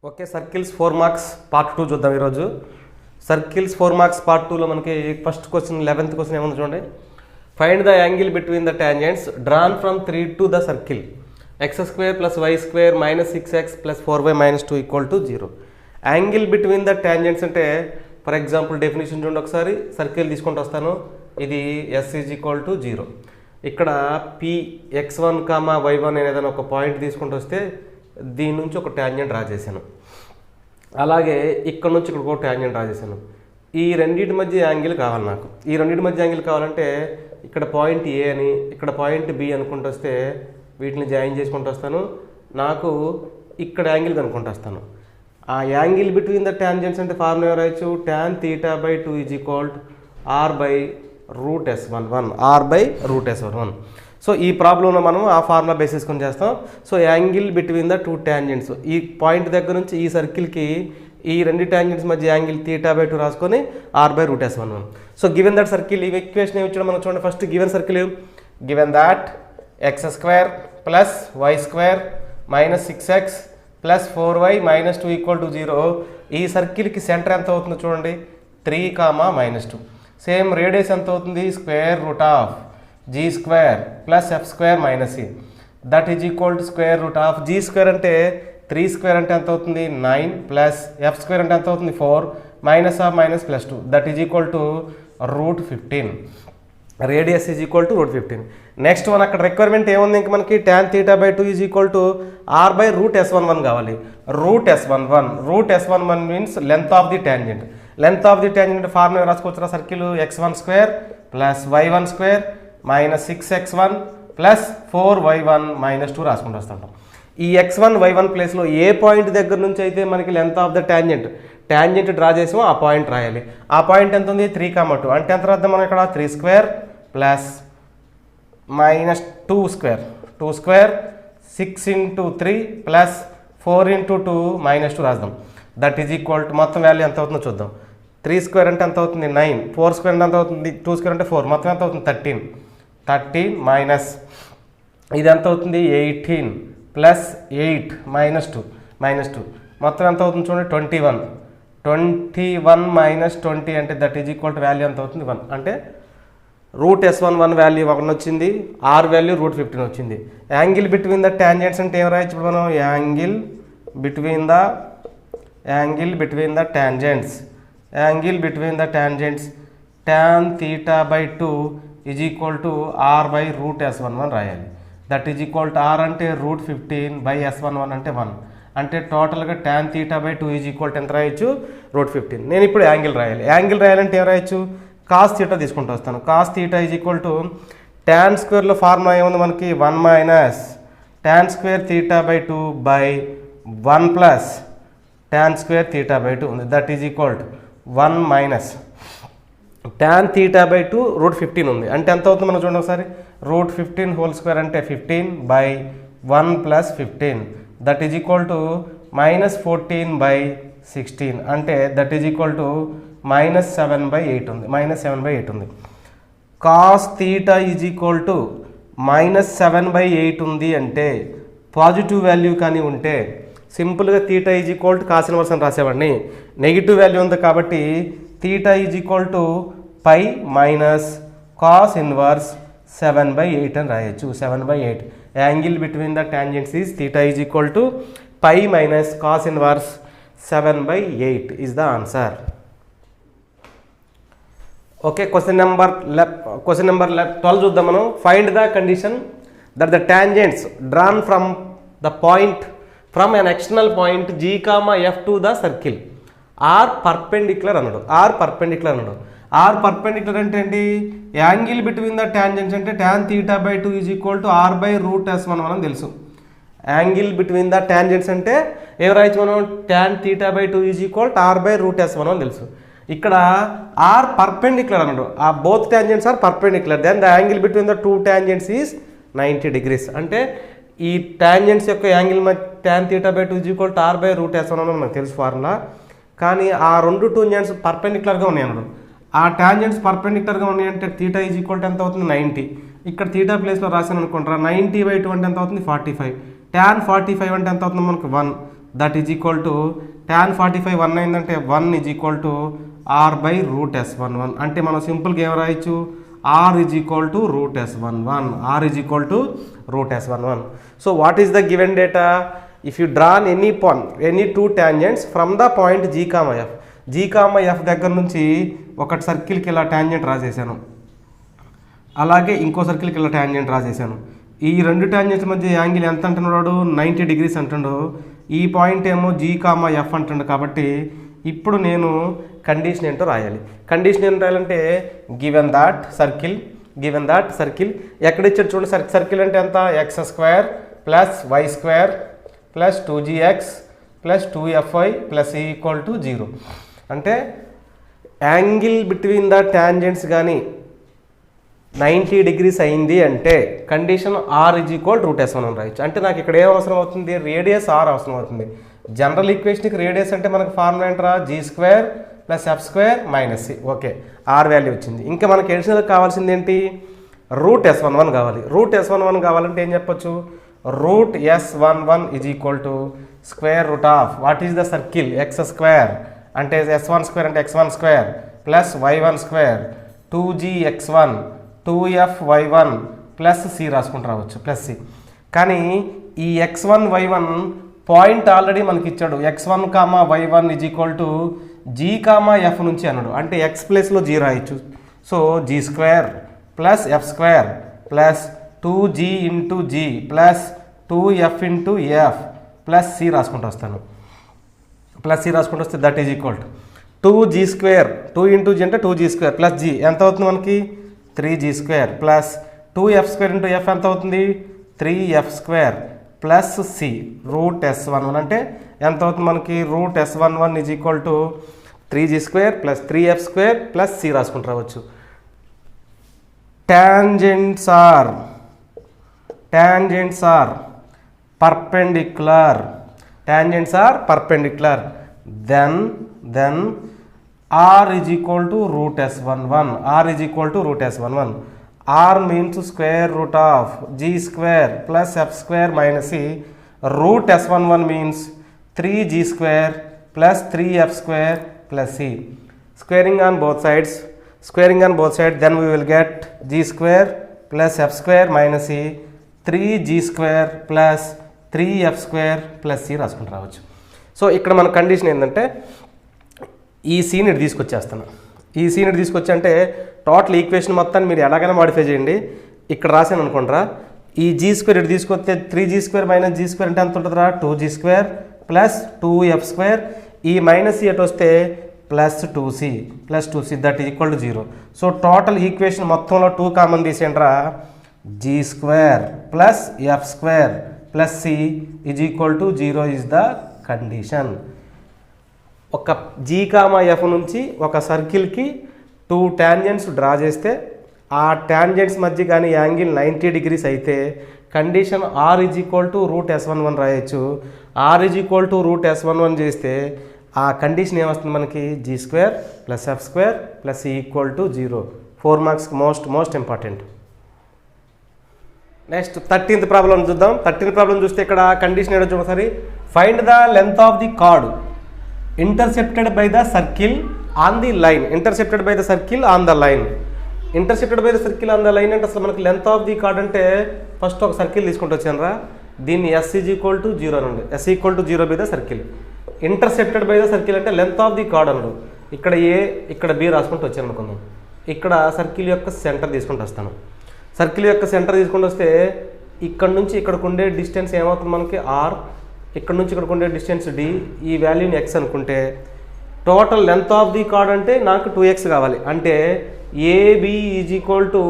Okay circles 4 marks part 2 చూద్దాం ఈరోజు. Circles 4 marks part 2లో మనకి ఫస్ట్ క్వశ్చన్ 11th క్వశ్చన్ ఏముంది చూడండి. Find the angle between the tangents drawn from 3 to the circle x² + y² - 6x + 4y - 2 = 0. Angle between the tangents అంటే for example definition చూడండి ఒకసారి. Circle తీసుకుంటూ వస్తాను. ఇది s = 0. ఇక్కడ p x1, y1 అనేదాన్ని ఒక పాయింట్ తీసుకుంటూ వస్తే దీని నుంచి ఒక ట్యాంజెంట్ డ్రా చేశాను. అలాగే ఇక్కడ నుంచి ఇక్కడ ఒక ట్యాంజెంట్ డ్రా చేశాను. ఈ రెండింటి మధ్య యాంగిల్ కావాలి నాకు. ఈ రెండింటి మధ్య యాంగిల్ కావాలంటే ఇక్కడ పాయింట్ ఏ అని ఇక్కడ పాయింట్ బి అనుకుంటూ వస్తే వీటిని జాయిన్ చేసుకుంటూ వస్తాను. నాకు ఇక్కడ యాంగిల్ కనుక్కుంటూ వస్తాను. ఆ యాంగిల్ బిట్వీన్ ద టాంజెంట్స్ అంటే ఫార్ములా రాయొచ్చు. tan θ/2 = r/√s11 r/√s11. సో ఈ ప్రాబ్లంలో మనం ఆ ఫార్ములా బేసిస్కొని చేస్తాం. So angle between the 2 tangents ఈ పాయింట్ దగ్గర నుంచి ఈ సర్కిల్కి ఈ రెండు టాంజెంట్స్ మధ్య యాంగిల్ θ/2 రాసుకొని r/√s11. So given that circle ఈ ఈక్వేషన్ ఏమి ఇచ్చాడో మనం చూడండి. First given circle given that x² + y² - 6x + 4y - 2 = 0. ఈ సర్కిల్కి సెంటర్ ఎంత అవుతుందో చూడండి. 3, -2. సేమ్ రేడియస్ ఎంత అవుతుంది? √g² + f² - c that is equal to √g² అంటే 3² అంటే ఎంత అవుతుంది? 9 + f² అంటే ఎంత అవుతుంది? 4 - +2 that is equal to √15. Radius is equal to √15. Next one అక్కడ రిక్వైర్మెంట్ ఏముంది? ఇంక మనకి tan θ/2 = r/√s11 కావాలి. √s11 means length of the tangent. Length of the tangent formula రాసుకోవచ్చు. Circle x12 + y12 - 6x1 + 4y1 - 2 రాసుకుంటూ వస్తుంటాం. ఈ x1 y1 ప్లేస్లో ఏ point దగ్గర నుంచి అయితే మనకి length of the tangent draw చేసామో ఆ పాయింట్ రాయాలి. ఆ పాయింట్ ఎంత ఉంది? 3, 2 అంటే ఎంత రాద్దాం మనం ఇక్కడ? 3² + -2², 6 × 3 + 4 × 2 - 2 రాద్దాం. దట్ ఈజ్ ఈక్వల్ టు మొత్తం వాల్యూ ఎంత అవుతుందో చూద్దాం. 3² అంటే ఎంత అవుతుంది? 9. 4² అంటే ఎంత అవుతుంది? 2² అంటే 4. మొత్తం ఎంత అవుతుంది? 13 మైనస్ ఇది ఎంత అవుతుంది? 18 + 8 - 2 మొత్తం ఎంత అవుతుంది చూడండి? 21 - 20 అంటే that is equal to value ఎంత అవుతుంది? 1. అంటే √s11 వాల్యూ 1 వచ్చింది. r వాల్యూ √15 వచ్చింది. యాంగిల్ బిట్వీన్ ద టాంజెంట్స్ అంటే ఏం రాయొచ్చు ఇప్పుడు మనం? Angle between the tangents tan θ/2 = r/√s11 రాయాలి. That is equal to r అంటే √15/s11 అంటే 1. అంటే టోటల్గా tan θ/2 = ఎంత రాయొచ్చు? √15. నేను ఇప్పుడు యాంగిల్ రాయాలి. యాంగిల్ రాయాలంటే ఏం రాయొచ్చు? cos θ తీసుకుంటూ వస్తాను. cos θ = tan² ఫార్ములా ఏముంది మనకి? 1 - tan² θ/2 1 + tan² θ/2 ఉంది. That is equal to 1 - tan θ/2 √15 ఉంది. అంటే ఎంత అవుతుంది మనం చూడండి ఒకసారి. √15² అంటే 15/1 + 15 దట్ ఈజ్ ఈక్వల్ టు -14/16 అంటే దట్ ఈజ్ ఈక్వల్ టు -7/8 ఉంది. -7/8 ఉంది. cos θ -7/8 ఉంది అంటే పాజిటివ్ వాల్యూ కానీ ఉంటే సింపుల్గా θ cos ఇన్వర్స్ అని రాసేవాడిని. నెగిటివ్ వాల్యూ ఉంది కాబట్టి θ π - cos ఇన్వర్స్ 7/8 అని రాయొచ్చు. 7/8 angle between the tangents is θ π - cos inverse 7/8 is the answer. Okay question number 12 చూద్దాం మనం. Find the condition that the tangents drawn from the point from an external point g, f to the circle r perpendicular అన్నాడు. r perpendicular అంటే ఏంటి? Angle between the tangents అంటే tan θ/2 = r/√s11 అని తెలుసు. Angle between the tangents అంటే ఏం రాయొచ్చు మనం? tan θ/2 = r/√s11 అని తెలుసు. ఇక్కడ r పర్పెండిక్యులర్ అన్నాడు. ఆ both tangents are perpendicular then the angle between the 2 tangents is 90 degrees. అంటే ఈ టాంజెంట్స్ యొక్క యాంగిల్ tan θ/2 = r/√s11 అని మనకు తెలుసు ఫార్ములా. కానీ ఆ రెండు టాంజెంట్స్ పర్పెండిక్యులర్గా ఉన్నాయి అన్నాడు. ఆ టాంజెంట్స్ పర్పెండిక్యులర్గా ఉన్నాయంటే θ = ఎంత అవుతుంది? 90. ఇక్కడ θ ప్లేస్లో రాశాను అనుకుంటారా. 90/2 అంటే ఎంత అవుతుంది? 45. tan 45 అంటే ఎంత అవుతుంది మనకు? 1. That is equal to tan 45 1 అయిందంటే 1 is equal to R by root S11 అంటే మనం సింపుల్గా ఏం రాయొచ్చు R is equal to root S11 R is equal to root S11. So what is the given data if you drawn any two tangents from the point G, F G, F దగ్గర నుంచి ఒక సర్కిల్కి ఇలా tangent రాసేసాను, అలాగే ఇంకో సర్కిల్కి ఇలా tangent రాసేసాను. ఈ రెండు tangents మధ్య యాంగిల్ ఎంత అంటున్నాడు 90 డిగ్రీస్ అంటుండు. ఈ పాయింట్ ఏమో G, F అంటుండు. కాబట్టి ఇప్పుడు నేను కండిషన్ ఏంటో రాయాలి. కండిషన్ ఏంటో రాయాలంటే గివెన్ దాట్ సర్కిల్ ఎక్కడ ఇచ్చాడు చూడండి. సర్కిల్ అంటే ఎంత x² plus y² plus 2gx plus 2fy plus e equal to 0 అంటే యాంగిల్ బిట్వీన్ ద ట్యాంజెంట్స్ కానీ 90 డిగ్రీస్ అయింది అంటే condition or is equal route S11 రాయొచ్చు. అంటే నాకు ఇక్కడ ఏం అవసరం అవుతుంది రేడియస్ ఆర్ అవసరం అవుతుంది. జనరల్ ఈక్వేషన్కి రేడియస్ అంటే మనకు ఫార్ములా ఏంటరా G² plus F² minus C. Okay R value వచ్చింది. ఇంకా మనకి ఎడిషనల్ కావాల్సింది ఏంటి రూట్ S11 కావాలి. రూట్ S11 కావాలంటే ఏం చెప్పొచ్చు రూట్ S11 is equal to square root of what is the circle x² అంటే S12 అంటే x12 plus y12 2gx1 2fy1 plus c రాసుకుంటూ రావచ్చు ప్లస్ c. కానీ ఈ x1 y1 పాయింట్ ఆల్రెడీ మనకి ఇచ్చాడు x1, y1 is equal to G, F నుంచి అన్నాడు. అంటే x ప్లేస్లో g రాయొచ్చు. So g² plus f² plus 2g into g plus 2f into f plus c రాసుకుంటూ వస్తాను. ప్లస్ c రాసుకుంటూ వస్తే that is equal to 2g² 2 into g అంటే 2g² ప్లస్ g ఎంత అవుతుంది మనకి 3g² plus 2f² into f ఎంత అవుతుంది 3f² plus c route S11 అంటే ఎంత అవుతుంది మనకి root S11 is equal to 3g² plus 3f² plus c రాసుకుంటూ రావచ్చు. Tangents are perpendicular. Then r is equal to root S11. R means square root of g² plus f² minus c. Root S11 means 3g² plus 3f² plus c. Squaring on both sides, then we will get g² plus f² minus c 3g² plus 3f² plus c రాసుకుంటూ రావచ్చు. So ఇక్కడ మన condition ఏంటంటే ఈ సీని తీసుకొచ్చేస్తాను. ఈ సీని తీసుకొచ్చి అంటే టోటల్ ఈక్వేషన్ మొత్తాన్ని మీరు ఎలాగైనా మాడిఫై చేయండి. ఇక్కడ రాశాను అనుకుంటారా ఈ g² ఇటు తీసుకొస్తే 3g² మైనస్ g² అంటే ఎంత ఉంటుందిరా 2g² ప్లస్ 2f² ఈ మైనస్ c అటు వస్తే plus 2c that is equal to 0. So total equation మొత్తంలో 2 కామన్ తీసేయండిరా g² plus f² plus c is equal to 0 is the condition. ఒక G, F నుంచి ఒక సర్కిల్కి 2 ట్యాంజెంట్స్ డ్రా చేస్తే ఆ ట్యాంజెంట్స్ మధ్య కానీ యాంగిల్ 90 డిగ్రీస్ అయితే condition R is equal to root S11 రాయొచ్చు. R is equal to root S11 చేస్తే ఆ కండిషన్ ఏమొస్తుంది మనకి g² plus f² plus c equal to 0. 4 marks most important. Next 13th problem చూద్దాం. 13th ప్రాబ్లం చూస్తే ఇక్కడ condition ఏంటో చూడండి. Find the length of the chord intercepted by the circle on the line. Intercepted by the circle on the line అంటే అసలు మనకి length of the chord అంటే first ఒక సర్కిల్ తీసుకుంటూ వచ్చాను రా. దీన్ని s ఈజ్ ఈక్వల్ టు 0 అని ఉంది. s equal to 0 by the circle. Intercepted by the circle అంటే లెంత్ ఆఫ్ ది కార్డ్ అన్నాడు. ఇక్కడ ఏ ఇక్కడ బి రాసుకుంటూ వచ్చాను అనుకుందాం. ఇక్కడ సర్కిల్ యొక్క సెంటర్ తీసుకుంటూ వస్తాను. సర్కిల్ యొక్క సెంటర్ తీసుకుంటూ వస్తే ఇక్కడ నుంచి ఇక్కడికి ఉండే డిస్టెన్స్ ఏమవుతుంది మనకి r, ఇక్కడ నుంచి ఇక్కడికి ఉండే డిస్టెన్స్ d. ఈ వాల్యూని x అనుకుంటే total length of the chord అంటే నాకు 2x కావాలి. అంటే AB is equal to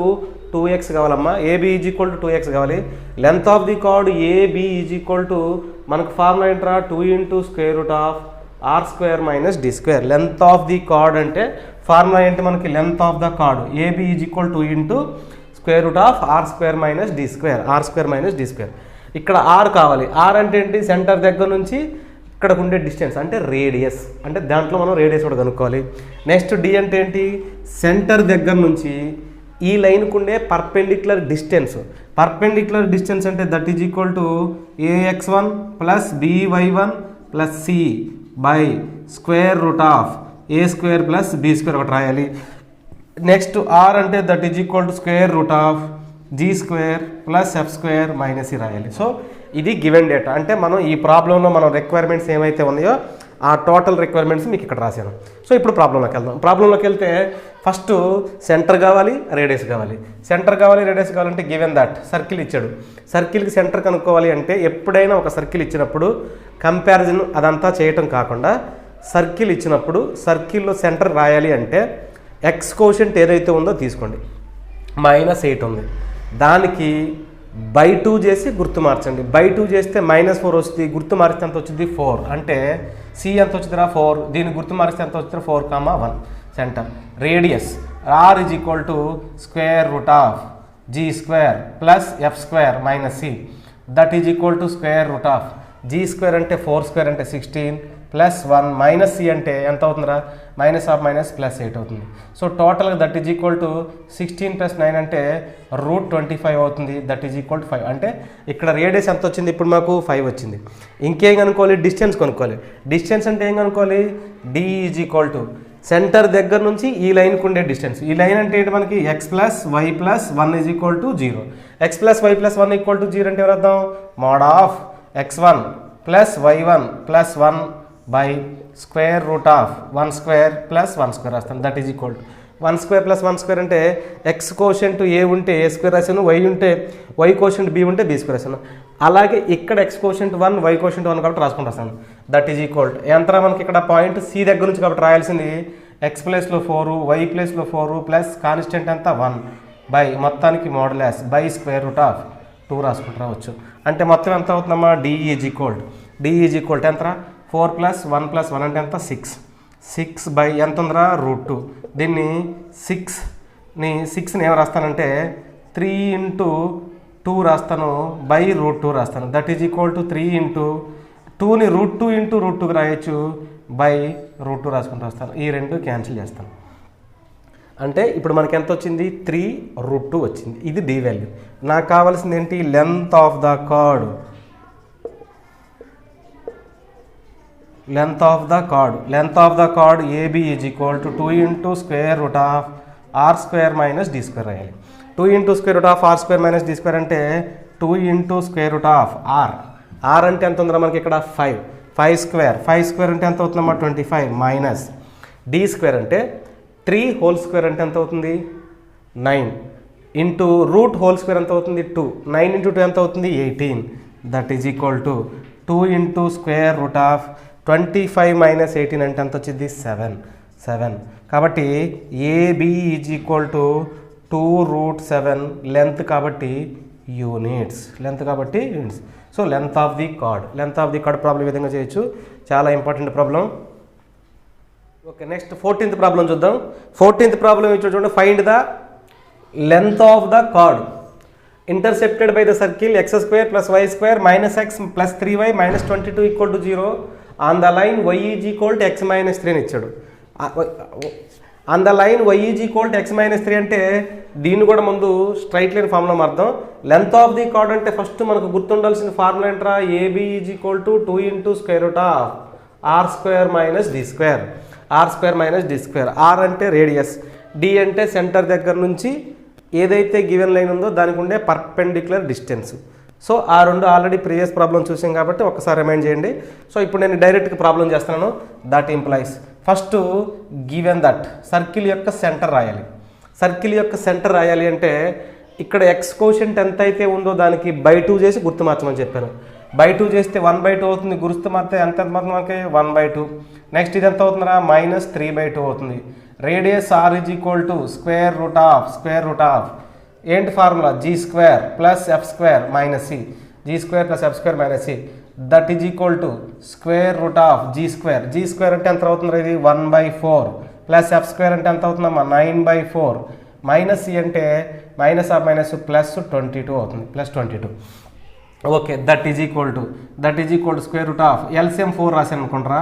2x కావాలమ్మా. AB is equal to 2x కావాలి. Length of the card AB is equal to మనకు ఫార్ములా ఏంట్రా 2 into square root of r² minus d². Length of the chord అంటే formula ఏంటి మనకి length of the chord AB is equal 2 into square root of r² minus d². ఇక్కడ r కావాలి. r అంటే ఏంటి centre దగ్గర నుంచి ఇక్కడికి ఉండే డిస్టెన్స్ అంటే రేడియస్. అంటే దాంట్లో మనం రేడియస్ కూడా కనుక్కోవాలి. నెక్స్ట్ d అంటే ఏంటి సెంటర్ దగ్గర నుంచి ఈ లైన్కు ఉండే పర్పెండిక్యులర్ డిస్టెన్స్ అంటే that is equal to ax1 plus by1 plus C by square root of A square plus B square ఒకటి రాయాలి. నెక్స్ట్ ఆర్ అంటే that is equal to square root of G square plus F square minus C రాయాలి. So ఇది given data. అంటే మనం ఈ ప్రాబ్లంలో మనం రిక్వైర్మెంట్స్ ఏమైతే ఉన్నాయో ఆ టోటల్ రిక్వైర్మెంట్స్ మీకు ఇక్కడ రాశాను. సో ఇప్పుడు ప్రాబ్లంలోకి వెళ్దాం. ప్రాబ్లంలోకి వెళ్తే ఫస్ట్ సెంటర్ కావాలి, రేడియస్ కావాలి. సెంటర్ కావాలి, రేడియస్ కావాలంటే గివెన్ దట్ సర్కిల్ ఇచ్చాడు. సర్కిల్కి సెంటర్ కనుక్కోవాలి అంటే ఎప్పుడైనా ఒక సర్కిల్ ఇచ్చినప్పుడు కంపారిజన్ అదంతా చేయటం కాకుండా సర్కిల్ ఇచ్చినప్పుడు సర్కిల్లో సెంటర్ రాయాలి అంటే ఎక్స్ కోషెంట్ ఏదైతే ఉందో తీసుకోండి. -8 ఉంది, దానికి బై 2 చేసి గుర్తు మార్చండి. బై 2 చేస్తే -4 వస్తుంది, గుర్తు మారిస్తే ఎంత వచ్చింది 4. అంటే సి ఎంత వచ్చిందిరా 4, దీన్ని గుర్తు మారిస్తే ఎంత వచ్చింది 4,1. Centre radius R is equal to square root of G square plus F square minus C that is equal to square root of G square అంటే 4 స్క్వేర్ అంటే 16 ప్లస్ 1 మైనస్ సి అంటే ఎంత అవుతుందిరా -8 అవుతుంది. సో టోటల్గా దట్ ఈజ్ ఈక్వల్ టు 16 + 9 అంటే √25 అవుతుంది. That is equal to 5. అంటే ఇక్కడ రేడియస్ ఎంత వచ్చింది, ఇప్పుడు మాకు 5 వచ్చింది. ఇంకేం కనుక్కోవాలి, డిస్టెన్స్ కనుక్కోవాలి. డిస్టెన్స్ అంటే ఏం కనుక్కోవాలి, D is equal to centre దగ్గర నుంచి ఈ లైన్కి ఉండే డిస్టెన్స్. ఈ లైన్ అంటే ఏంటి మనకి x + y + 1 is equal to 0. x + y + 1 equal to 0 అంటే ఎవరు అర్థం, mod of x1 + y1 + 1 by square root of 1 square plus 1 square రాస్తాను. That is equal to 1 square plus 1 square అంటే ఎక్స్ కోషెంట్ ఏ ఉంటే A square రాశాను, Y ఉంటే Y quotient B ఉంటే B square రాశాను. అలాగే ఇక్కడ ఎక్స్ కోషెంట్ 1 వై కోషెంట్ 1 కాబట్టి రాసుకుంటూ రాస్తాను. దట్ ఈజ్ ఈక్వల్ టు ఎంత మనకి ఇక్కడ పాయింట్ సి దగ్గర నుంచి కాబట్టి రాయాల్సింది ఎక్స్ ప్లేస్లో 4 వై ప్లేస్లో 4 ప్లస్ కాన్స్టెంట్ అంతా 1 బై మొత్తానికి మోడలాస్ బై స్క్వేర్ రూట్ ఆఫ్ 2 రాసుకుంటూ రావచ్చు. అంటే మొత్తం ఎంత అవుతుందమ్మా, డి ఈజ్ ఈక్వల్ టు ఎంతరా 4 + 1 + 1 అంటే ఎంత 6 బై ఎంత ఉందిరా √2. దీన్ని 6ని ఏం రాస్తానంటే 3 × 2 రాస్తాను బై √2 రాస్తాను. దట్ ఈజ్ ఈక్వల్ టు 3 × 2ని √2 × √2 రాయొచ్చు బై √2 రాసుకుంటూ వస్తాను. ఈ రెండు క్యాన్సిల్ చేస్తాను. అంటే ఇప్పుడు మనకి ఎంత వచ్చింది 3√2 వచ్చింది. ఇది డి వాల్యూ. నాకు కావాల్సింది ఏంటి, length of the chord. Length of the chord AB is equal to 2 × square root of R square minus D square రాయాలి. 2 × square root of R square minus D square అంటే 2 × స్క్వేర్ రూట్ ఆఫ్ ఆర్ అంటే ఎంత ఉందిరా మనకి ఇక్కడ 5 square అంటే ఎంత అవుతుందమ్మా 25 మైనస్ డి స్క్వేర్ అంటే 3 హోల్ స్క్వేర్ అంటే ఎంత అవుతుంది 9 ఇంటూ రూట్ హోల్ స్క్వేర్ ఎంత అవుతుంది 2. 9 × 2 ఎంత అవుతుంది 18. That is equal to 2 × square root of 25 minus 18 అంటే ఎంత వచ్చింది 7. కాబట్టి AB is equal to 2√7 length కాబట్టి units. So length of the chord problem ఈ విధంగా చేయొచ్చు. చాలా important problem. Okay, next 14th problem చూద్దాం. 14th ప్రాబ్లం చూడండి. Find the length of the chord intercepted by the circle x² + y² - x + 3y - 22 = 0 on the line y is equal to x - 3 అని ఇచ్చాడు. On the line y is equal to x - 3 అంటే దీన్ని కూడా ముందు straight line formula మార్దాం. Length of the chord అంటే first మనకు గుర్తుండాల్సిన ఫార్ములా ఏంట్రా, AB is equal to 2 × square root of r² - d². r² - d². r అంటే రేడియస్, d అంటే సెంటర్ దగ్గర నుంచి ఏదైతే గివెన్ లైన్ ఉందో దానికి ఉండే పర్పెండిక్యులర్ డిస్టెన్స్. సో ఆ రెండు ఆల్రెడీ ప్రీవియస్ ప్రాబ్లం చూసాం కాబట్టి ఒకసారి రిమైండ్ చేయండి. సో ఇప్పుడు నేను డైరెక్ట్గా ప్రాబ్లం చేస్తున్నాను. That implies first given that circle యొక్క సెంటర్ రాయాలి అంటే ఇక్కడ ఎక్స్ కోషెంట్ ఎంత అయితే ఉందో దానికి బై 2 చేసి గుర్తు మార్చమని చెప్పాను. బై 2 చేస్తే 1/2 అవుతుంది, గుర్తు మార్తే ఎంత మాత్రం మనకి 1/2. నెక్స్ట్ ఇది ఎంత అవుతుందా -3/2 అవుతుంది. Radius R is equal to square root of ఏంటి formula g² + f² - c g² + f² - c that is equal to square root of g² అంటే ఎంత అవుతుంది, ఇది 1/4 ప్లస్ f² అంటే ఎంత అవుతుందమ్మా 9/4 మైనస్ c అంటే -+22 అవుతుంది, +22. Okay, that is equal to square root of LCM 4 రాశాను అనుకుంటారా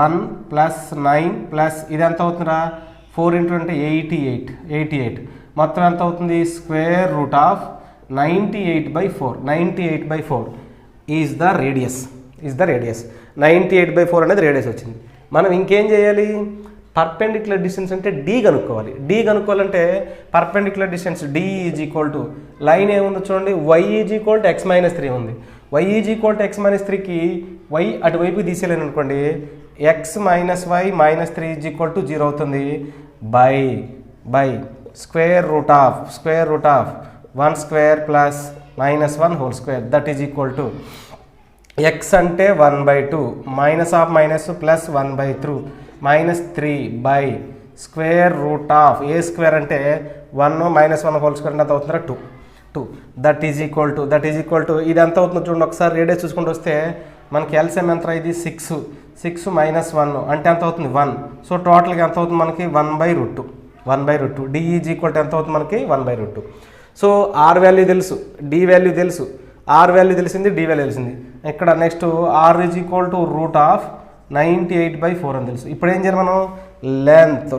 1 + 9 ప్లస్ ఇది ఎంత అవుతుందా 4 × అంటే 88 మొత్తం ఎంత అవుతుంది square root of 98/4 is the radius. 98/4 అనేది రేడియస్ వచ్చింది. మనం ఇంకేం చేయాలి, పర్పెండిక్యులర్ డిస్టెన్స్ అంటే డి కనుక్కోవాలి. డి కనుక్కోవాలంటే perpendicular distance D is equal to line ఏముందో చూడండి, Y is equal to x-3 ఉంది. వై ఈజ్ ఈక్వల్ టు x-3కి వై అటువైపు తీసేయలేను అనుకోండి, x-y -3 ఈజ్ ఈక్వల్ టు 0 అవుతుంది. By square root of 1 square plus -1 whole square that is equal to x అంటే 1/2 minus of minus plus 1/3 -3 by square root of A square అంటే 1 -1 whole square అంటే ఎంత అవుతుందా 2 దట్ ఈజ్ ఈక్వల్ టు ఇది ఎంత అవుతుందో చూడండి ఒకసారి రేడియస్ చూసుకుంటూ వస్తే మనకి ఎల్సిఎం ఎంత, ఇది 6 -1 అంటే ఎంత అవుతుంది 1. సో టోటల్గా ఎంత అవుతుంది మనకి 1/2 డి ఈజ్ ఈక్వల్ టు ఎంత అవుతుంది మనకి 1/2. సో ఆర్ వాల్యూ తెలుసు, డి వాల్యూ తెలుసు, ఆర్ వాల్యూ తెలిసింది, డి వాల్యూ తెలిసింది. ఇక్కడ next R is equal to root of 98/4 అని తెలుసు. ఇప్పుడు ఏం చేయాలి మనం, length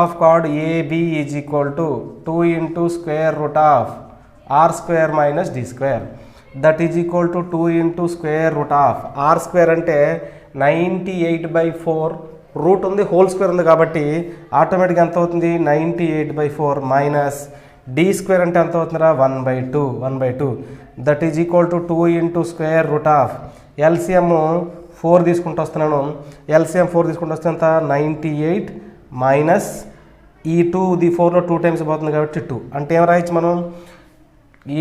of chord A B is equal to 2 into square root of R square minus D square that is equal to 2 into square root of R square అంటే 98/4 route ఉంది, whole square ఉంది కాబట్టి ఆటోమేటిక్గా ఎంత అవుతుంది 98/4 మైనస్ డి స్క్వేర్ అంటే ఎంత అవుతుందా 1/2 that is equal to 2 into square root of LCM 4 తీసుకుంటూ వస్తున్నాను, ఎల్సిఎం 4 తీసుకుంటూ వస్తే ఎంత 98 మైనస్ ఈ 2 ది 4లో 2 టైమ్స్ పోతుంది కాబట్టి 2 అంటే ఏం రాయొచ్చు మనం,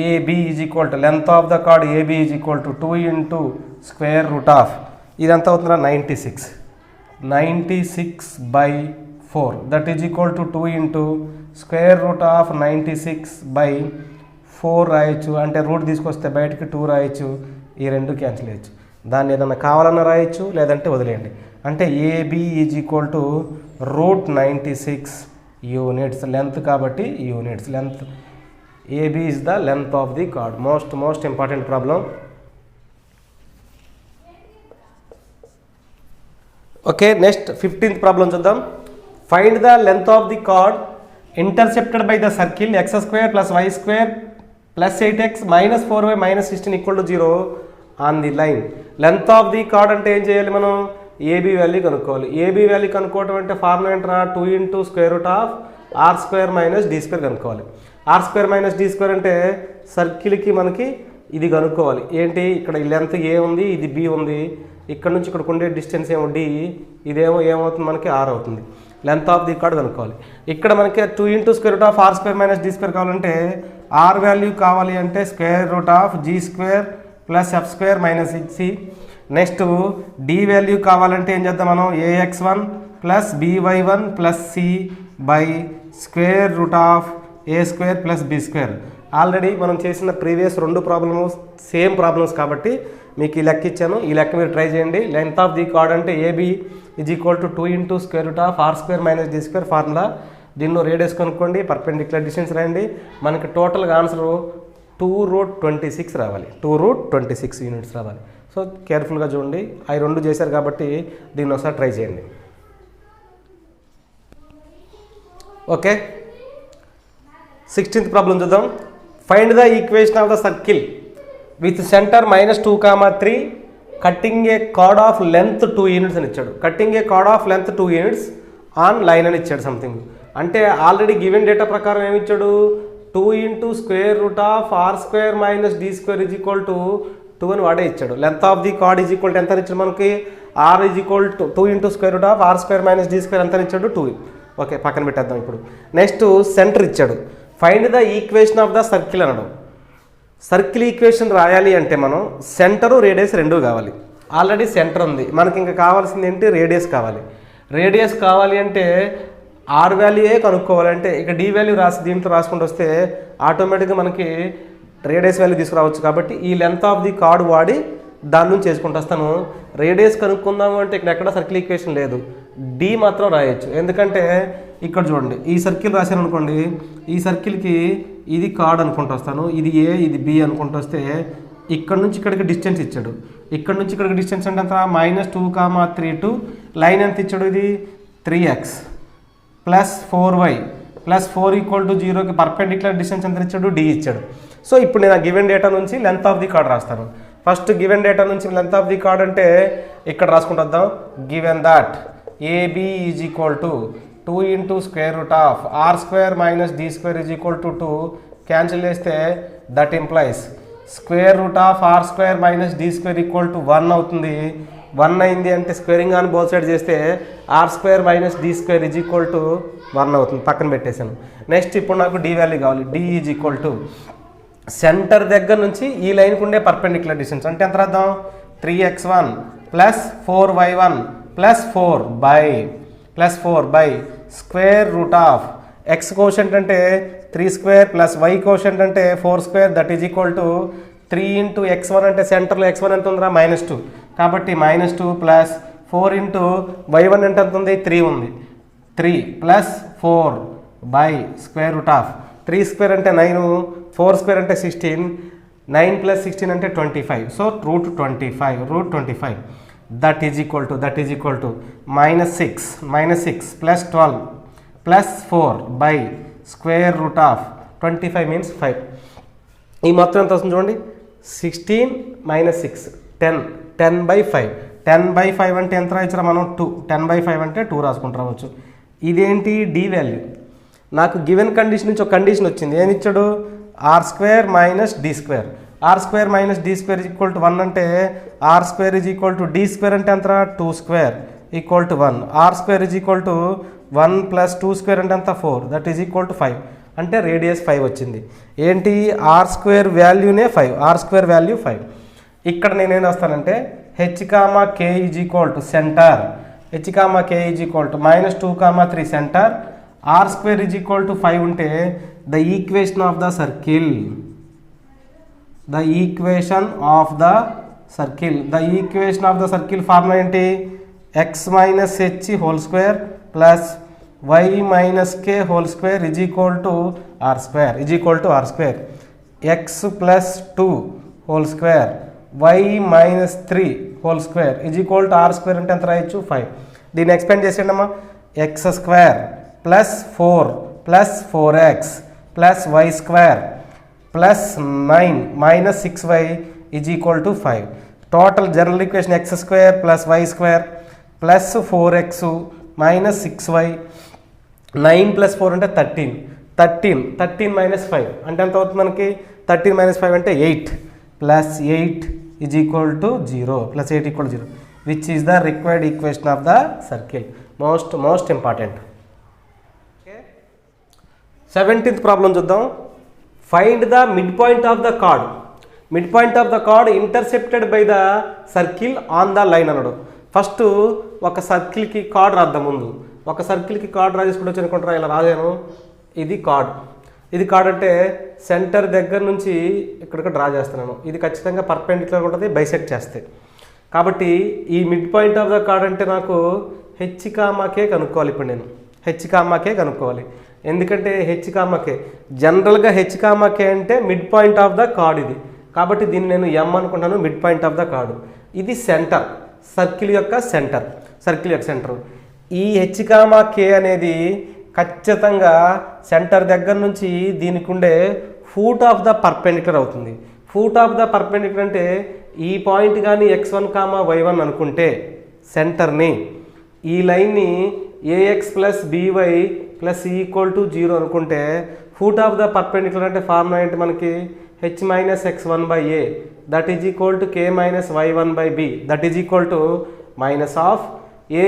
A B is equal to length of the chord A B is equal to 2 into square root of ఇది ఎంత అవుతుందా 96/4 that is equal to 2 into square root of 96/4 రాయొచ్చు. అంటే రూట్ తీసుకొస్తే బయటకి 2 రాయొచ్చు, ఈ 2 క్యాన్సిల్ చేయొచ్చు. దాన్ని ఏదన్నా కావాలన్నా రాయొచ్చు, లేదంటే వదిలేయండి. అంటే AB is equal to √96 units length కాబట్టి units length AB is the length of the chord. Most important problem. Okay, next 15th problem చూద్దాం. Find the length of the chord intercepted by the circle x² + y² + 8x - 4y - 16 = 0 on the line. Length of the chord అంటే ఏం చేయాలి మనం, AB value కనుక్కోవాలి. AB value కనుక్కోవడం అంటే formula ఏంటరా 2 into square root of r² - d² కనుక్కోవాలి. r² - d² అంటే సర్కిల్కి మనకి ఇది కనుక్కోవాలి. ఏంటి, ఇక్కడ లెంత్ ఏ ఉంది, ఇది బి ఉంది, ఇక్కడ నుంచి ఇక్కడికి ఉండే డిస్టెన్స్ ఏమో డి, ఇదేమో ఏమవుతుంది మనకి ఆర్ అవుతుంది. లెంత్ ఆఫ్ ది కార్డ్ కనుక్కోవాలి. ఇక్కడ మనకి 2 into square root of r² - d² కావాలంటే ఆర్ వాల్యూ కావాలి అంటే square root of g² + f² - 6c. Next D value కావాలంటే ఏం చేద్దాం మనం, ax1 + by1 + c by square root of a² + b². Already మనం చేసిన ప్రీవియస్ 2 ప్రాబ్లమ్స్ సేమ్ ప్రాబ్లమ్స్ కాబట్టి మీకు ఈ లెక్క ఇచ్చాను. ఈ లెక్క మీరు ట్రై చేయండి. లెంత్ ఆఫ్ ది కార్డ్ అంటే AB is equal to 2 into square root of r² - d² formula. దీనిలో రేడియస్ కనుక్కోండి, పర్పెండిక్యులర్ డిస్టెన్స్ రాయండి. మనకి టోటల్గా ఆన్సర్ 2√26 రావాలి, 2√26 యూనిట్స్ రావాలి. సో కేర్ఫుల్గా చూడండి, అవి 2 చేశారు కాబట్టి దీన్ని ఒకసారి ట్రై చేయండి. ఓకే, 16th ప్రాబ్లం చూద్దాం. Find the equation of the circle with centre -2, 3 cutting A card of length 2 units అని ఇచ్చాడు. Cutting A card of length 2 units on line అని ఇచ్చాడు సంథింగ్. అంటే ఆల్రెడీ గివెన్ డేటా ప్రకారం ఏమి ఇచ్చాడు, 2 into square root of r² - d² is equal to 2 అని వాడే ఇచ్చాడు. Length of the chord is equal to ఎంత ఇచ్చాడు మనకి, r is equal to 2 into square root of r² - d² ఎంత ఇచ్చాడు 2. ఓకే, పక్కన పెట్టేద్దాం. ఇప్పుడు నెక్స్ట్ సెంటర్ ఇచ్చాడు. Find the equation of the circle అనడం. సర్కిల్ ఈక్వేషన్ రాయాలి అంటే మనం సెంటరు రేడియస్ 2 కావాలి. ఆల్రెడీ సెంటర్ ఉంది, మనకి ఇంకా కావాల్సింది ఏంటి, రేడియస్ కావాలి. రేడియస్ కావాలి అంటే ఆర్ వాల్యూయే కనుక్కోవాలంటే ఇక డి వాల్యూ దీంట్లో రాసుకుంటూ వస్తే ఆటోమేటిక్గా మనకి రేడియస్ వాల్యూ తీసుకురావచ్చు. కాబట్టి ఈ లెంత్ ఆఫ్ ది కార్డ్ వాడి దాని నుంచి చేసుకుంటూ వస్తాను. రేడియస్ కనుక్కుందాము అంటే ఇక్కడ ఎక్కడ సర్కిల్ ఈక్వేషన్ లేదు, డి మాత్రం రాయొచ్చు. ఎందుకంటే ఇక్కడ చూడండి, ఈ సర్కిల్ రాశాను అనుకోండి, ఈ సర్కిల్కి ఇది కార్డ్ అనుకుంటూ వస్తాను, ఇది ఏ ఇది బి అనుకుంటూ వస్తే ఇక్కడ నుంచి ఇక్కడికి డిస్టెన్స్ ఇచ్చాడు. ఇక్కడ నుంచి ఇక్కడికి డిస్టెన్స్ అంటే ఎంత, -2, 3 టు లైన్ ఎంత ఇచ్చాడు, ఇది 3x + 4y + 4 = 0కి పర్పెండిక్యులర్ డిస్టెన్స్ ఎంత ఇచ్చాడు, డి ఇచ్చాడు. సో ఇప్పుడు నేను ఆ గివెన్ డేటా నుంచి లెంత్ ఆఫ్ ది కార్డ్ రాస్తాను. ఫస్ట్ గివెన్ డేటా నుంచి లెంత్ ఆఫ్ ది కార్డ్ అంటే ఇక్కడ రాసుకుంటూ వద్దాం. Given that AB is equal to 2 into square root of R square minus D square is equal to 2 cancel చేస్తే that implies square root of R square minus D square equal to 1 అవుతుంది. 1 అయింది అంటే squaring on both side చేస్తే R square minus D square is equal to 1 అవుతుంది. పక్కన పెట్టేశాను. Next ఇప్పుడు నాకు డి వాల్యూ కావాలి. D is equal to centre దగ్గర నుంచి ఈ లైన్కి ఉండే పర్పెండిక్యులర్ డిస్టెన్స్ అంటే ఎంత రాద్దాం 3x1 plus 4y1 plus 4 by square root of X quotient అంటే 3 స్క్వేర్ ప్లస్ వై కోషంట్ అంటే 4 square that is equal to 3 into x1 అంటే సెంటర్లో x1 ఎంత ఉందిరా -2 కాబట్టి -2 ప్లస్ 4 ఇంటూ y1 అంటే ఎంత ఉంది 3 ఉంది 3 plus 4 by square root of 3 square అంటే 9 4 స్క్వేర్ అంటే 16 9 ప్లస్ 16 అంటే 25 so root 25 that is equal to -6 plus 12 plus 4 by square root of 25 means 5 ఈ మొత్తం ఎంత వస్తుంది చూడండి 16 - 6 10/5 10/5 అంటే ఎంత రాయొచ్చురా మనం 2 10/5 అంటే 2 రాసుకుంటూ రావచ్చు. ఇదేంటి డి వాల్యూ నాకు గివెన్ కండిషన్ నుంచి ఒక కండిషన్ వచ్చింది. ఏమి ఇచ్చాడు R square minus D square R square minus D square is equal to 1 అంటే R square is equal to D square అంటే ఎంతరా 2 square equal to 1 R square is equal to 1 plus 2 square అంటే ఎంత 4 that is equal to 5 అంటే radius 5 వచ్చింది. ఏంటి R square వాల్యూనే 5 R square value 5. ఇక్కడ నేనేం వస్తానంటే h, k is equal to centre h, k is equal to -2, 3 centre R square is equal to 5 ఉంటే the equation of the circle formula ఏంటి x minus h whole square plus y minus k whole square is equal to R square x plus 2 whole square y minus 3 whole square is equal to R square అంటే ఎంత రాయొచ్చు 5. దీన్ని expand చేసేయండి అమ్మా x square plus 4 plus 4x plus Y square plus 9 minus 6y is equal to 5. Total general equation X square plus Y square plus 4x minus 6y 9 plus 4 అంటే 13 minus 5 అంటే ఎంత అవుతుంది మనకి 13 మైనస్ 5 అంటే 8 plus 8 is equal to 0 plus 8 equal 0 which is the required equation of the circle. Most important. 17th problem చూద్దాం. Find the mid point of the chord intercepted by the circle on the line అన్నాడు. First ఒక సర్కిల్కి card రాద్దాం. ముందు ఒక సర్కిల్కి card రాసేసుకుంటూ వచ్చి అనుకుంటారా ఇలా రాసాను. ఇది కార్డ్ అంటే సెంటర్ దగ్గర నుంచి ఇక్కడికి డ్రా చేస్తున్నాను. ఇది ఖచ్చితంగా పర్పెండిక్యులర్ ఉంటుంది బైసెక్ట్ చేస్తే. కాబట్టి ఈ mid point of the chord అంటే నాకు h, k కనుక్కోవాలి. ఇప్పుడు నేను h, k కనుక్కోవాలి. ఎందుకంటే h, k జనరల్గా h, k అంటే mid point of the card ఇది. కాబట్టి దీన్ని నేను m అనుకుంటాను mid point of the card. ఇది సెంటర్ సర్కిల్ యొక్క సెంటర్. ఈ h, k అనేది ఖచ్చితంగా సెంటర్ దగ్గర నుంచి దీనికి ఉండే ఫూట్ ఆఫ్ ద పర్పెండిక్యులర్ అవుతుంది. ఫూట్ ఆఫ్ ద పర్పెండిక్యులర్ అంటే ఈ పాయింట్ కానీ x1, y1 అనుకుంటే సెంటర్ని ఈ లైన్ని ax plus by plus equal to 0 అనుకుంటే ఫూట్ ఆఫ్ ద పర్పెండిక్యులర్ అంటే ఫార్ములా ఏంటి మనకి h minus x1 by a that is equal to k minus y1 by b that is equal to minus of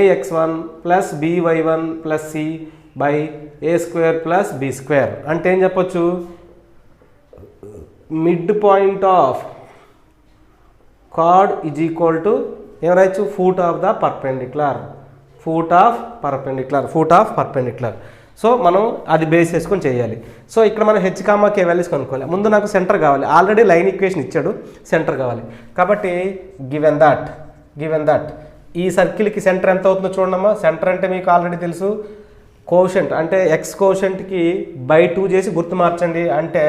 ax1 plus by1 plus c by a square plus b square. అంటే ఏం చెప్పొచ్చు mid point of chord is equal to ఏం రాయొచ్చు foot of perpendicular. So మనం అది base చేసుకొని చేయాలి. So ఇక్కడ మనం h, k వాల్యూస్ కనుక్కోవాలి. ముందు నాకు సెంటర్ కావాలి. ఆల్రెడీ లైన్ ఈక్వేషన్ ఇచ్చాడు సెంటర్ కావాలి. కాబట్టి గివెన్ దట్ ఈ సర్కిల్కి సెంటర్ ఎంత అవుతుందో చూడమ్మా. సెంటర్ అంటే మీకు ఆల్రెడీ తెలుసు కోషంట్ అంటే ఎక్స్ కోషంట్కి బై 2 చేసి గుర్తు మార్చండి అంటే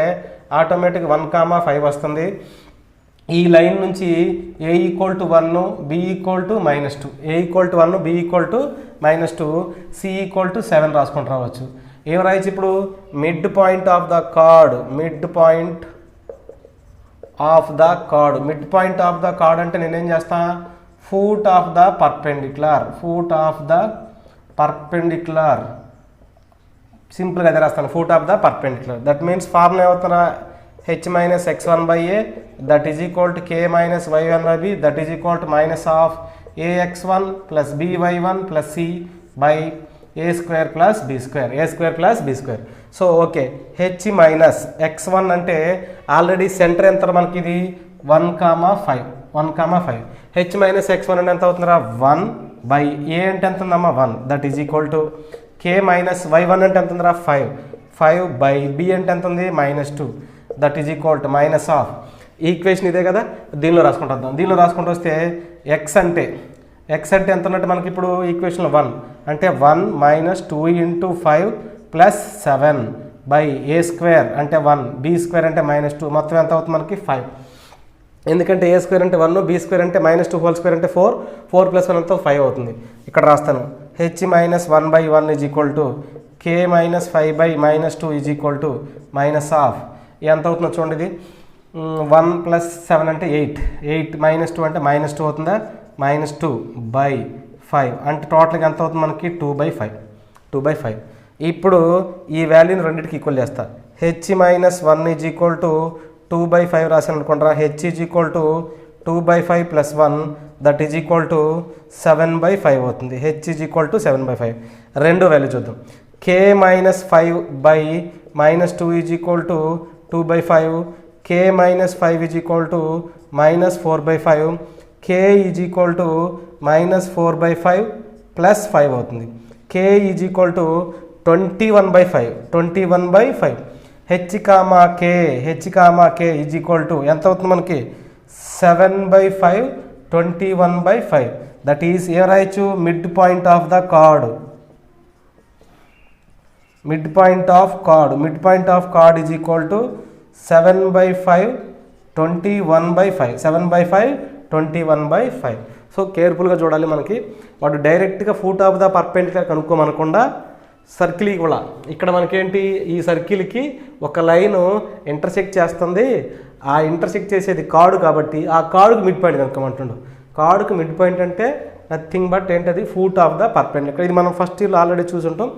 ఆటోమేటిక్ 1, 5 వస్తుంది. ఈ లైన్ నుంచి a equal to 1 b equal to -2 a equal to 1 b equal to -2 c equal to 7 రాసుకుంటూ రావచ్చు. ఏం రాయొచ్చు ఇప్పుడు mid point of the chord of the chord. Mid point of the chord అంటే నేనేం చేస్తా, foot of the perpendicular, foot of the perpendicular, సింపుల్గా అదే రాస్తాను, foot of the perpendicular. That means formula ఏమవుతున్నా, h minus x1 by a that is equal to k minus y1 by b that is equal to minus of ax1 plus by1 plus c by a square plus b square, a square plus b square. So okay, h minus x1 అంటే already centre ఎంత మనకి ఇది 1,5, 1,5. h minus x1 అంటే ఎంత అవుతుందా 1 by a అంటే ఎంత ఉందమ్మా 1 that is equal to k minus y1 అంటే ఎంత ఉందా 5, 5 by b అంటే ఎంత ఉంది -2 that is equal to minus of, equation ఇదే కదా, దీనిలో రాసుకుంటూ వద్దాం. దీనిలో రాసుకుంటూ వస్తే ఎక్స్ అంటే ఎంత ఉన్నట్టు మనకి ఇప్పుడు ఈక్వేషన్లో 1 అంటే 1 - 2 × 5 + 7 బై ఏ స్క్వేర్ అంటే 1, బి స్క్వేర్ అంటే -2, మొత్తం ఎంత అవుతుంది మనకి 5. ఎందుకంటే ఏ స్క్వేర్ అంటే 1, బి స్క్వేర్ అంటే -2 హోల్ స్క్వేర్ అంటే 4, 4 + 1 అంతా 5 అవుతుంది. ఇక్కడ రాస్తాను h - 1/1 is equal to k - 5/-2 is equal to minus of ఎంత అవుతుందో చూడండి, ఇది 1 + 7 అంటే 8, 8 - 2 అంటే -2 అవుతుందా, -2/5 అంటే టోటల్గా ఎంత అవుతుంది మనకి 2/5, 2/5. ఇప్పుడు ఈ వాల్యూని రెండింటికి ఈక్వల్ చేస్తా, h - 1 ఈజ్ ఈక్వల్ టు 2/5 రాసాను అనుకుంటారా, h is equal to 2/5 + 1 that is equal to 7/5 అవుతుంది. h is equal to 7/5. రెండో వాల్యూ చూద్దాం, k - 5/-2 is equal to 2/5, k - 5 is equal to -4/5, k is equal to -4/5 + 5 అవుతుంది. k is equal to 21/5, 21/5. h, k is equal to ఎంత అవుతుంది మనకి 7/5, 21/5. That is a రాయొచ్చు, mid point of the chord, mid point of chord is equal to 7/5, 21/5, 7/5, 21/5. So కేర్ఫుల్గా చూడాలి, మనకి వాడు డైరెక్ట్గా ఫూట్ ఆఫ్ ద పర్పెండిక్యులర్ కనుక్కోమనకుండా సర్కిల్ కూడా ఇక్కడ మనకేంటి, ఈ సర్కిల్కి ఒక లైను ఇంటర్సెక్ట్ చేస్తుంది, ఆ ఇంటర్సెక్ట్ చేసేది కార్డు కాబట్టి ఆ కార్డుకు మిడ్ పాయింట్ కనుక్కోమంటుండు. కార్డుకు మిడ్ పాయింట్ అంటే నథింగ్ బట్ ఏంటది, ఫూట్ ఆఫ్ ద పర్పెండిక్యులర్. ఇది మనం ఫస్ట్ ఇయర్లో ఆల్రెడీ చూసుంటాం,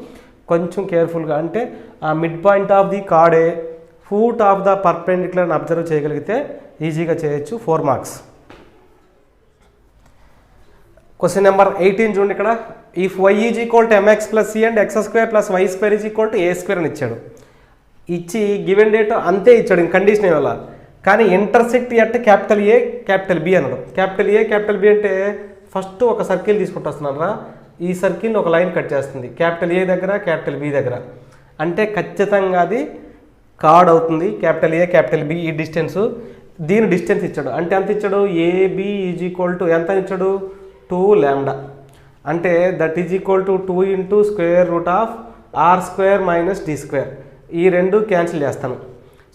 కొంచెం కేర్ఫుల్గా అంటే ఆ మిడ్ పాయింట్ ఆఫ్ ది కార్డే ఫూట్ ఆఫ్ ద పర్పెండిక్యులర్ని అబ్జర్వ్ చేయగలిగితే ఈజీగా చేయొచ్చు. 4 మార్క్స్. క్వశ్చన్ నెంబర్ 18 చూడండి. ఇక్కడ if y is equal to mx + c and x² + y² is equal to a² అని ఇచ్చాడు. ఇచ్చి గివెన్ డేట్ అంతే ఇచ్చాడు, ఇంక కండిషన్ ఇవ్వాల. కానీ intersect at capital A capital B అనడం. క్యాపిటల్ ఏ క్యాపిటల్ బి అంటే ఫస్ట్ ఒక సర్కిల్ తీసుకుంటూ వస్తున్నారా, ఈ సర్కిల్ని ఒక లైన్ కట్ చేస్తుంది క్యాపిటల్ ఏ దగ్గర క్యాపిటల్ బి దగ్గర, అంటే ఖచ్చితంగా అది కార్డ్ అవుతుంది. క్యాపిటల్ ఏ క్యాపిటల్ బి ఈ డిస్టెన్స్, దీని డిస్టెన్స్ ఇచ్చాడు. అంటే ఎంత ఇచ్చాడు, ఏబి ఈజ్ ఈక్వల్ టు ఎంత ఇచ్చాడు 2λ, అంటే that is equal to 2 × r² - d². ఈ రెండు క్యాన్సిల్ చేస్తాను.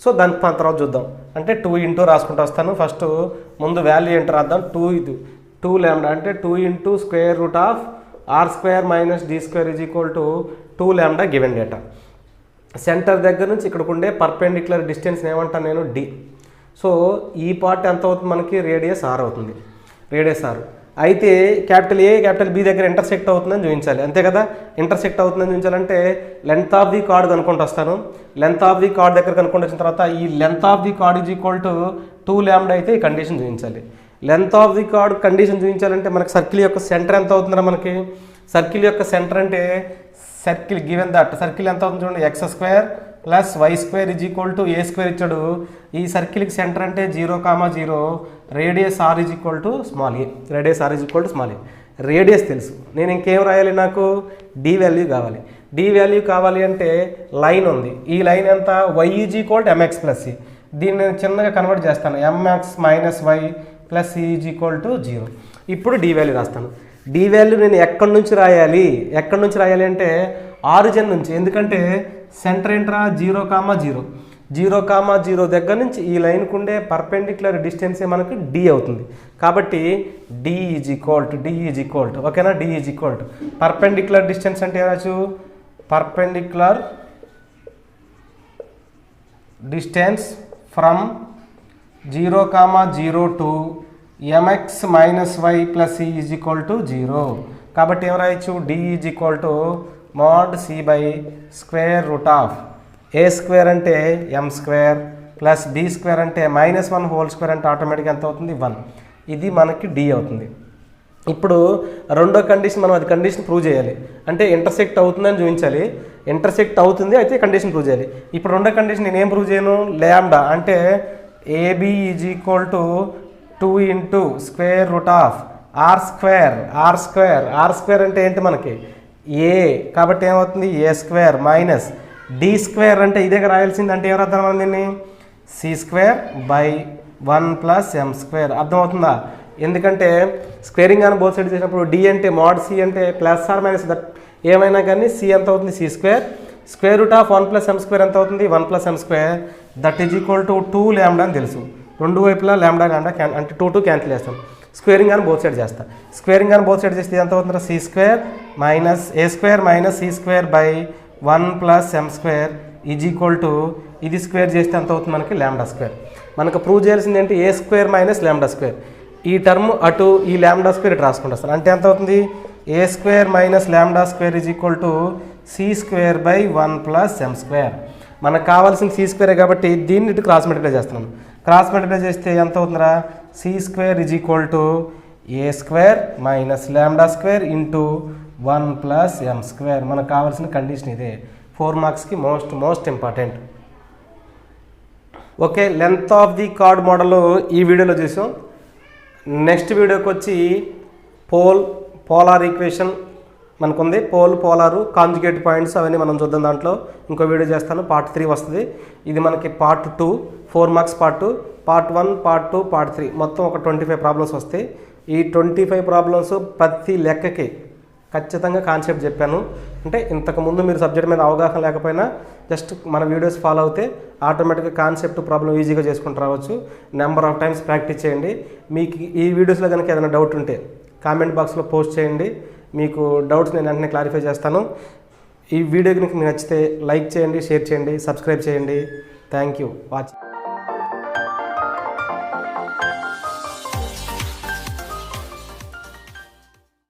సో దాని తర్వాత చూద్దాం. అంటే 2 × రాసుకుంటూ వస్తాను. ఫస్ట్ ముందు వాల్యూ ఏంటో రాద్దాం. 2λ అంటే 2 × r² - d² is equal to 2λ given data. Centre దగ్గర నుంచి ఇక్కడికి ఉండే పర్పెండిక్యులర్ డిస్టెన్స్ ఏమంటాను నేను, d. సో ఈ పార్ట్ ఎంత అవుతుంది మనకి, రేడియస్ r అవుతుంది, రేడియస్ r. అయితే క్యాపిటల్ ఏ క్యాపిటల్ బి దగ్గర ఇంటర్సెక్ట్ అవుతుందని చూపించాలి, అంతే కదా. ఇంటర్సెక్ట్ అవుతుందని చూపించాలంటే లెంత్ ఆఫ్ ది కార్డ్ కనుక్కుంటూ వస్తాను. లెంత్ ఆఫ్ ది కార్డ్ దగ్గర కనుక్కుంటూ వచ్చిన తర్వాత ఈ length of the chord is equal to 2λ అయితే ఈ కండిషన్ చూపించాలి. Length of the chord condition చూపించాలంటే మనకి సర్కిల్ యొక్క సెంటర్ ఎంత అవుతుందా, మనకి సర్కిల్ యొక్క సెంటర్ అంటే సర్కిల్ గివెన్ దట్ సర్కిల్ ఎంత అవుతుంది చూడండి, x² + y² is equal to a² ఇచ్చాడు. ఈ సర్కిల్కి సెంటర్ అంటే 0,0, radius r is equal to small A, radius r is equal to small A. Radius తెలుసు, నేను ఇంకేం రాయాలి, నాకు d వాల్యూ కావాలి. d వాల్యూ కావాలి అంటే లైన్ ఉంది, ఈ లైన్ ఎంత, y is equal to mx + c. దీన్ని నేను చిన్నగా కన్వర్ట్ చేస్తాను, mx - y + c is equal to 0. ఇప్పుడు d వాల్యూ రాస్తాను. d వాల్యూ నేను ఎక్కడి నుంచి రాయాలి అంటే ఆరిజిన్ నుంచి, ఎందుకంటే సెంటర్ ఏంట్రా 0,0, 0,0 దగ్గర నుంచి ఈ లైన్కు ఉండే పర్పెండిక్యులర్ డిస్టెన్సే మనకు d అవుతుంది. కాబట్టి d ఈజ్ ఈక్వల్ టు ఓకేనా, d is equal to perpendicular distance అంటే ఏమచ్చు, perpendicular distance from 0, 2 mx minus Y plus C is equal to 0. కాబట్టి ఏం రాయొచ్చు, D is equal to mod C by square root of A square అంటే M square plus B square అంటే -1 whole square అంటే ఆటోమేటిక్గా ఎంత అవుతుంది 1. ఇది మనకి డి అవుతుంది. ఇప్పుడు రెండో కండిషన్ మనం అది కండిషన్ ప్రూవ్ చేయాలి, అంటే ఇంటర్సెక్ట్ అవుతుందని చూపించాలి. ఇంటర్సెక్ట్ అవుతుంది అయితే కండిషన్ ప్రూవ్ చేయాలి. ఇప్పుడు రెండో కండిషన్ నేను ఏం ప్రూవ్ చేయను, ల్యాండా అంటే AB is equal to 2 into square root of R square అంటే ఏంటి మనకి ఏ, కాబట్టి ఏమవుతుంది A square minus D square అంటే ఇదే రాయాల్సింది, అంటే ఏం రాద్దాం మనం దీన్ని C square by 1 plus M square. అర్థమవుతుందా, ఎందుకంటే స్క్వేరింగ్ అని బోత్ సైడ్ చేసినప్పుడు డి అంటే మోడ్ సి అంటే ప్లస్ ఆర్ మైనస్ దట్ ఏమైనా కానీ సి ఎంత అవుతుంది C square, square root of 1 plus M square ఎంత అవుతుంది 1 plus M square, that is equal to 2 ల్యాండా అని తెలుసు. రెండు వైపులా ల్యాండా అంటే 2 క్యాన్సిల్ చేస్తాం. స్క్వేరింగ్ అని బోత్ సైడ్ చేస్తా. స్క్వేరింగ్ అని బోత్ సైడ్ చేస్తే ఎంత అవుతుందా C square minus A square minus C square by 1 plus M square is equal to ఇది స్క్వేర్ చేస్తే ఎంత అవుతుంది మనకి ల్యాండా స్క్వేర్. మనకు ప్రూవ్ చేయాల్సింది ఏంటి A square minus lambda square. ఈ టర్మ్ అటు ఈ ల్యాండా స్క్వేర్ ఇటు రాసుకుంటాను, అంటే ఎంత అవుతుంది A square minus lambda square is equal to C square by 1 plus M square. మనకు కావాల్సిన సి స్క్వేరే కాబట్టి దీన్ని ఇటు క్రాస్ మల్టిప్లై చేస్తున్నాను. క్రాస్ మల్టిప్లై చేస్తే ఎంత అవుతుందిరా C square is equal to A square minus lambda square into 1 plus M square. మనకు కావాల్సిన కండిషన్ ఇదే, 4 మార్క్స్కి most important. Okay, length of the card model ఈ వీడియోలో చూసాం. నెక్స్ట్ వీడియోకి వచ్చి పోలార్ ఈక్వేషన్ మనకుంది, పోలారు కాంజుగేట్ పాయింట్స్ అవన్నీ మనం చూద్దాం. దాంట్లో ఇంకో వీడియో చేస్తాను, పార్ట్ 3 వస్తుంది. ఇది మనకి part 2, 4 marks part 2, part 1, part 2, part 3 మొత్తం ఒక 25 ప్రాబ్లమ్స్ వస్తాయి. ఈ 25 ప్రాబ్లమ్స్ ప్రతి లెక్కకి ఖచ్చితంగా కాన్సెప్ట్ చెప్పాను. అంటే ఇంతకుముందు మీరు సబ్జెక్ట్ మీద అవగాహన లేకపోయినా జస్ట్ మన వీడియోస్ ఫాలో అవుతే ఆటోమేటిక్గా కాన్సెప్ట్ ప్రాబ్లం ఈజీగా చేసుకుంటూ రావచ్చు. నెంబర్ ఆఫ్ టైమ్స్ ప్రాక్టీస్ చేయండి. మీకు ఈ వీడియోస్లో కనుక ఏదైనా డౌట్ ఉంటే కామెంట్ బాక్స్లో పోస్ట్ చేయండి, మీకు డౌట్స్ నేను వెంటనే క్లారిఫై చేస్తాను. ఈ వీడియో కనుక మీకు నచ్చితే లైక్ చేయండి, షేర్ చేయండి, సబ్స్క్రైబ్ చేయండి. Thank you watching.